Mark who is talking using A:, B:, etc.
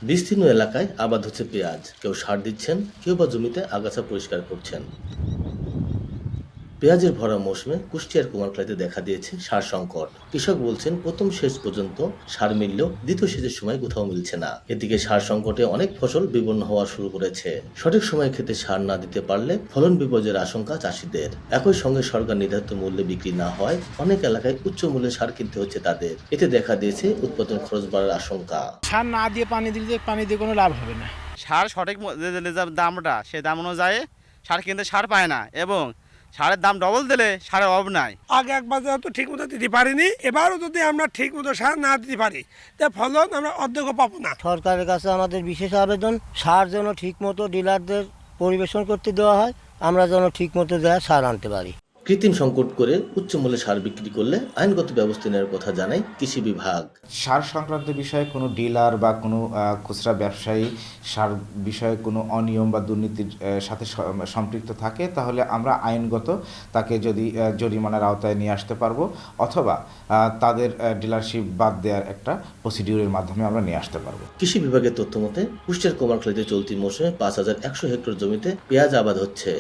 A: বিস্তীর্ণ এলাকায় আবাদ হচ্ছে পেঁয়াজ, কেউ সার দিচ্ছেন, কেউ বা জমিতে আগাছা পরিষ্কার করছেন। পেঁয়াজের ভরা মৌসুমে কুষ্টিয়ার কুমারখালীতে দেখা দিয়েছে সার সংকট। কৃষক বলছেন প্রথম সেচ পর্যন্ত সার মিললেও দ্বিতীয় সেচের সময় কোথাও মিলছে না। এদিকে সার সংকটে অনেক ফসল বিপন্ন হওয়া শুরু করেছে। সঠিক সময়ে খেতে সার না দিতে পারলে ফলন বিপর্যয়ের আশঙ্কা চাষিদের। একই সঙ্গে সরকার নির্ধারিত মূল্যে বিক্রি না হয় অনেক এলাকায় উচ্চ মূল্যে সার কিনতে হচ্ছে তাদের। এতে দেখা দিয়েছে উৎপাদন খরচ বাড়ার আশঙ্কা।
B: সার না দিয়ে পানি দিয়ে কোনো লাভ হবে না।
C: সার সঠিক যে দামটা সে দাম অনুযায়ী সার কিনতে সার পায় না, এবং সারের দাম ডবল দিলে সারের অভাব নাই।
D: আগে একবার তো ঠিক মতো দিতে পারিনি, এবারও যদি আমরা ঠিক মতো সার না দিতে পারি তা ফলন আমরা অর্ধেকও পাবো না।
E: সরকারের কাছে আমাদের বিশেষ আবেদন, সার যেন ঠিক মতো ডিলারদের পরিবেশন করতে দেওয়া হয়, আমরা যেন ঠিক মতো দেওয়া সার আনতে পারি।
A: কৃত্রিম সংকট করে উচ্চ মূল্যে সার বিক্রি করলে আইনগত ব্যবস্থা নেওয়ার কথা জানায় কৃষি বিভাগ।
F: সার সংক্রান্ত বিষয়ে কোনো ডিলার বা কোনো খুচরা ব্যবসায়ী সার বিষয়ে কোনো অনিয়ম বা দুর্নীতির সাথে সম্পৃক্ত থাকে, তাহলে আমরা আইনগত তাকে যদি জরিমানার আওতায় নিয়ে আসতে পারবো, অথবা তাদের ডিলারশিপ বাদ দেওয়ার একটা প্রসিডিউরের মাধ্যমে আমরা নিয়ে আসতে পারবো।
A: কৃষি বিভাগের তথ্য মতে কুষ্টিয়ার কুমারখালীতে চলতি মৌসুমে ৫,১০০ হেক্টর জমিতে পেঁয়াজ আবাদ হচ্ছে।